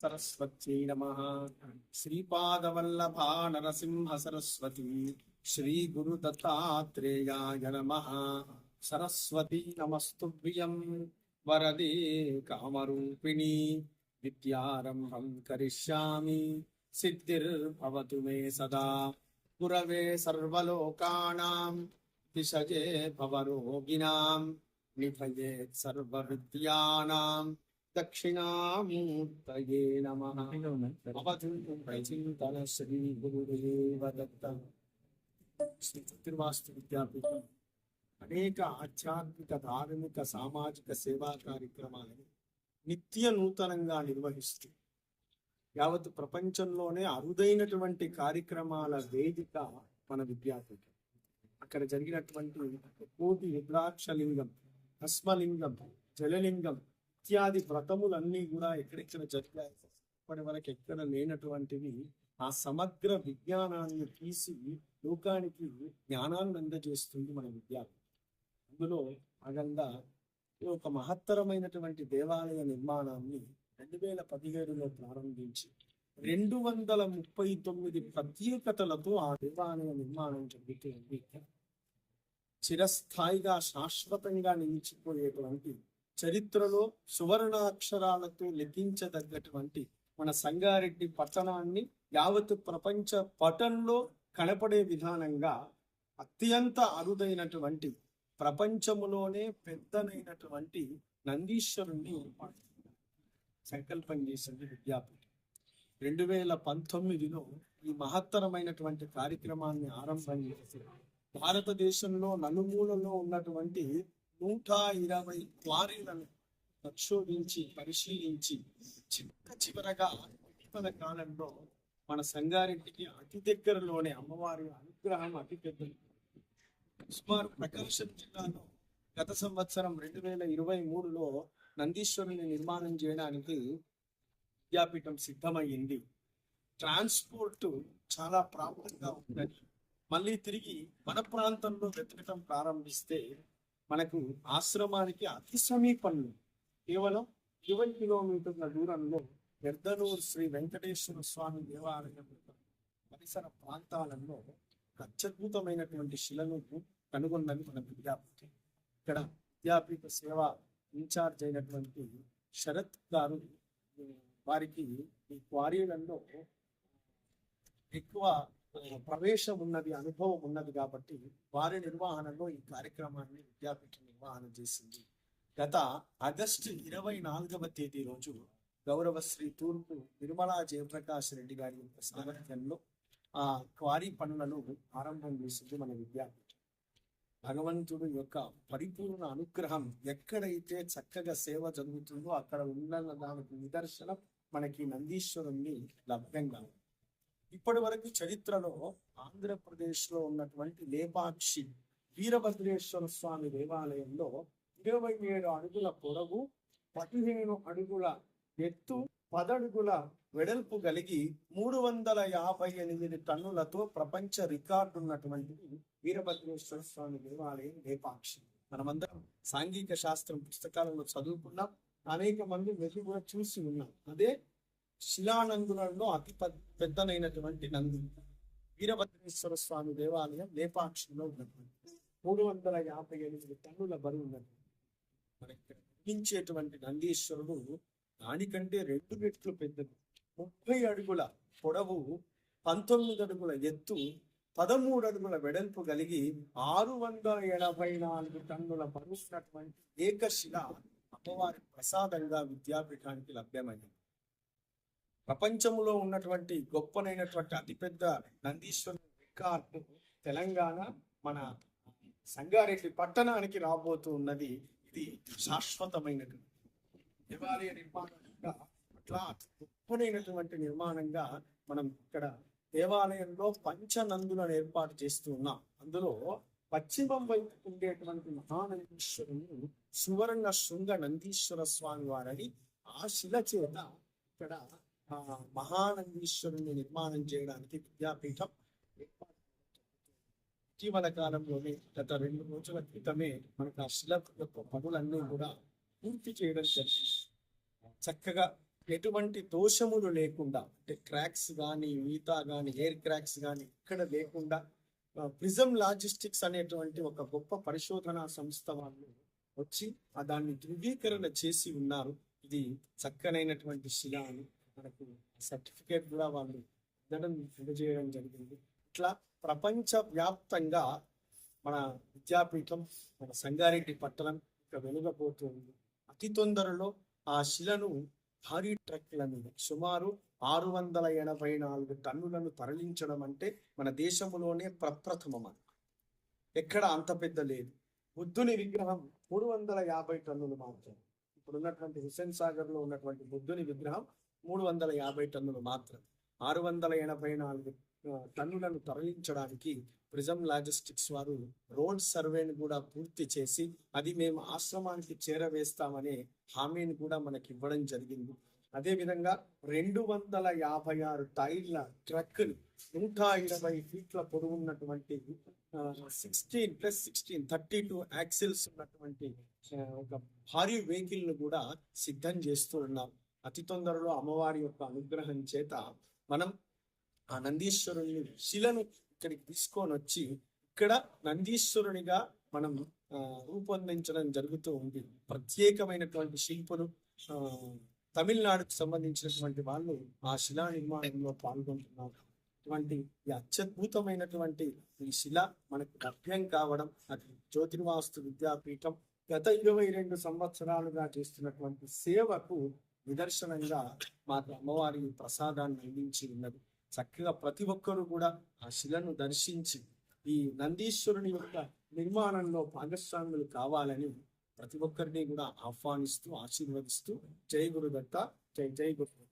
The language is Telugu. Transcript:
సరస్వత్యై నమః. శ్రీపాదవల్లభా నరసింహ సరస్వతి శ్రీ గురు దత్తాత్రేయాయ నమః. సరస్వతి నమస్తుభ్యం వరదే కామరూపిణి విద్యారంభం కరిష్యామి సిద్ధిర్భవతు మే సదా. గురవే సర్వలోకానాం విషజే భవరోగిణాం నిభయే సర్వవిద్యానాం దక్షిణామూర్తయే నమః. చింతన శ్రీ గురుదేవ దత్త. శ్రీ చతుర్వాస్తు విద్యాపీఠం అనేక ఆధ్యాత్మిక, ధార్మిక, సామాజిక సేవా కార్యక్రమాలను నిత్య నూతనంగా నిర్వహిస్తూ యావత్ ప్రపంచంలోనే అరుదైనటువంటి కార్యక్రమాల వేదిక మన విద్యాపీఠం. అక్కడ జరిగినటువంటి కోటి రుద్రాక్షలింగం, భస్మలింగం, జలలింగం ఇత్యాది వ్రతములన్నీ కూడా ఎక్కడెక్కడ జరిగాయి, ఇప్పటి వరకు ఎక్కడ లేనటువంటివి ఆ సమగ్ర విజ్ఞానాన్ని తీసి లోకానికి జ్ఞానాన్ని అందజేస్తుంది మన విద్యాపీఠం. అందులో భాగంగా ఒక మహత్తరమైనటువంటి దేవాలయ నిర్మాణాన్ని 2017లో ప్రారంభించి 239 ప్రత్యేకతలతో ఆ దేవాలయ నిర్మాణం జరుగుతుంది. చిరస్థాయిగా శాశ్వతంగా నిలిచిపోయేటువంటి, చరిత్రలో సువర్ణాక్షరాలతో లిఖించదగ్గటువంటి మన సంగారెడ్డి పట్టణాన్ని యావత్ ప్రపంచ పటంలో కనపడే విధానంగా అత్యంత అరుదైనటువంటి, ప్రపంచములోనే పెద్దనైనటువంటి నందీశ్వరుణ్ణి సంకల్పం చేసింది విద్యాపీఠం. 2019లో ఈ మహత్తరమైనటువంటి కార్యక్రమాన్ని ఆరంభం చేసి భారతదేశంలో నలుమూలలో ఉన్నటువంటి 120 క్వారీలను పరిశోధించి పరిశీలించి చివరగా ఇటీవల కాలంలో మన సంగారెడ్డికి అతి దగ్గరలోనే అమ్మవారి అనుగ్రహం అతి పెద్దది. సుమారు ప్రకాశం జిల్లాలో గత సంవత్సరం 2023లో నందీశ్వరుని నిర్మాణం చేయడానికి విద్యాపీఠం సిద్ధమయ్యింది. ట్రాన్స్పోర్ట్ చాలా ప్రాముఖ్యంగా ఉందని మళ్ళీ తిరిగి మన ప్రాంతంలో వెతకటం ప్రారంభిస్తే మనకు ఆశ్రమానికి అతి సమీపంలో కేవలం 20 కిలోమీటర్ల దూరంలో ఎర్దనూరు శ్రీ వెంకటేశ్వర స్వామి దేవాలయం పరిసర ప్రాంతాలలో అత్యద్భుతమైనటువంటి శిలను కనుగొన్నది మన విద్యాపీఠం. ఇక్కడ విద్యాపీఠ సేవ ఇన్ఛార్జ్ అయినటువంటి శరత్ గారు వారికి ఈ క్వారీలలో ఎక్కువ ప్రవేశం ఉన్నది, అనుభవం ఉన్నది కాబట్టి వారి నిర్వహణలో ఈ కార్యక్రమాన్ని విద్యాపీఠం నిర్వహణ చేసింది. గత ఆగస్టు 24వ తేదీ రోజు గౌరవ శ్రీ తూర్పు నిర్మలా జయప్రకాష్ రెడ్డి గారి యొక్క సారథ్యంలో ఆ క్వారీ పనులను ఆరంభం చేసింది మన విద్యాపీఠం. భగవంతుడు యొక్క పరిపూర్ణ అనుగ్రహం ఎక్కడైతే చక్కగా సేవ జరుగుతుందో అక్కడ ఉన్న దానికి నిదర్శనం మనకి నందీశ్వరుణ్ణి లభ్యంగా. ఇప్పటి వరకు చరిత్రలో ఆంధ్రప్రదేశ్లో ఉన్నటువంటి లేపాక్షి వీరభద్రేశ్వర స్వామి దేవాలయంలో 27 అడుగుల పొడవు, 15 అడుగుల ఎత్తు, 10 అడుగుల వెడల్పు కలిగి 358 టన్నులతో ప్రపంచ రికార్డు ఉన్నటువంటి వీరభద్రేశ్వర స్వామి దేవాలయం లేపాక్షి. మనమందరం సాంఘిక శాస్త్రం పుస్తకాలలో చదువుకున్నాం, అనేక మంది వెళ్ళి కూడా చూసి ఉన్నాం. అదే శిలానందులలో అతి పెద్దనైనటువంటి నంది వీరభద్రేశ్వర స్వామి దేవాలయం లేపాక్షిలో ఉన్నటువంటి 358 టన్నుల బరువు ఉన్నది. మనకి నిర్మించేటువంటి నందీశ్వరుడు దానికంటే 2 రెట్లు పెద్దది. 30 అడుగుల పొడవు, 19 అడుగుల ఎత్తు, 13 అడుగుల వెడల్పు కలిగి 684 టన్నుల బరువున్నటువంటి ఏకశిల అమ్మవారి ప్రసాదంగా విద్యాపీఠానికి లభ్యమైంది. ప్రపంచంలో ఉన్నటువంటి గొప్పనైనటువంటి అతిపెద్ద నందీశ్వరుని రికార్డు తెలంగాణ మన సంగారెడ్డి పట్టణానికి రాబోతూ ఉన్నది. ఇది శాశ్వతమైనటువంటి దేవాలయ నిర్మాణంగా అట్లా గొప్పనైనటువంటి నిర్మాణంగా మనం ఇక్కడ దేవాలయంలో పంచనందులను ఏర్పాటు చేస్తూ ఉన్నాం. అందులో పశ్చిమం వైపు ఉండేటువంటి మహానందీశ్వరుని సువర్ణ శృంగ నందీశ్వర స్వామి వారని ఆ శిల చేత ఇక్కడ మహానందీశ్వరుని నిర్మాణం చేయడానికి విద్యాపీఠం ఏర్పాటు. ఇటీవల కాలంలోనే గత 2 రోజుల క్రితమే మనకు ఆ శిల యొక్క పనులన్నీ కూడా పూర్తి చేయడం జరిగింది. చక్కగా ఎటువంటి దోషములు లేకుండా, అంటే క్రాక్స్ కానీ, ఈత కానీ, ఎయిర్ క్రాక్స్ కానీ ఇక్కడ లేకుండా ప్రిజం లాజిస్టిక్స్ అనేటువంటి ఒక గొప్ప పరిశోధనా సంస్థ వాళ్ళు వచ్చి దాన్ని ధృవీకరణ చేసి ఉన్నారు. ఇది చక్కనైనటువంటి శిల అని మనకు సర్టిఫికేట్ కూడా వాళ్ళు అందజేయడం జరిగింది. ఇట్లా ప్రపంచ వ్యాప్తంగా మన విద్యాపీఠం, మన సంగారెడ్డి పట్టణం ఇక వెలుగబోతుంది. అతి తొందరలో ఆ శిలను భారీ ట్రక్ల మీద సుమారు 684 టన్నులను తరలించడం అంటే మన దేశంలోనే ప్రప్రథమం. ఎక్కడ అంత పెద్ద లేదు. బుద్ధుని విగ్రహం 350 టన్నులు మాత్రం. ఇప్పుడు ఉన్నటువంటి హుస్సేన్ సాగర్ లో ఉన్నటువంటి బుద్ధుని విగ్రహం 350 టన్నులు మాత్రం. 684 టన్నులను తరలించడానికి ప్రిజం లాజిస్టిక్స్ వారు రోడ్ సర్వేని కూడా పూర్తి చేసి అది మేము ఆశ్రమానికి చేరవేస్తామనే హామీని కూడా మనకి ఇవ్వడం జరిగింది. అదేవిధంగా 256 టైర్ల ట్రక్ని 120 ఫీట్ల పొడవున్నటువంటి 16+16 32 యాక్సిల్స్ ఉన్నటువంటి ఒక భారీ వెహికల్ ను కూడా సిద్ధం చేస్తూ ఉన్నాం. అతి తొందరలో అమ్మవారి యొక్క అనుగ్రహం చేత మనం ఆ నందీశ్వరుని శిలను ఇక్కడికి తీసుకొని వచ్చి ఇక్కడ నందీశ్వరునిగా మనం రూపొందించడం జరుగుతూ ఉంది. ప్రత్యేకమైనటువంటి శిల్పులు తమిళనాడుకు సంబంధించినటువంటి వాళ్ళు ఆ శిలా నిర్మాణంలో పాల్గొంటున్నారు. ఇటువంటి ఈ అత్యద్భుతమైనటువంటి ఈ శిల మనకు లభ్యం కావడం అది జ్యోతిర్వాస్తు విద్యాపీఠం గత 22 సంవత్సరాలుగా చేస్తున్నటువంటి సేవకు నిదర్శనంగా మాకు అమ్మవారి ప్రసాదాన్ని అందించి ఉన్నది. చక్కగా ప్రతి ఒక్కరూ కూడా ఆ శిలను దర్శించి ఈ నందీశ్వరుని యొక్క నిర్మాణంలో భాగస్వాములు కావాలని ప్రతి ఒక్కరిని కూడా ఆహ్వానిస్తూ ఆశీర్వదిస్తూ జై గురుదత్త, జై జై గురు.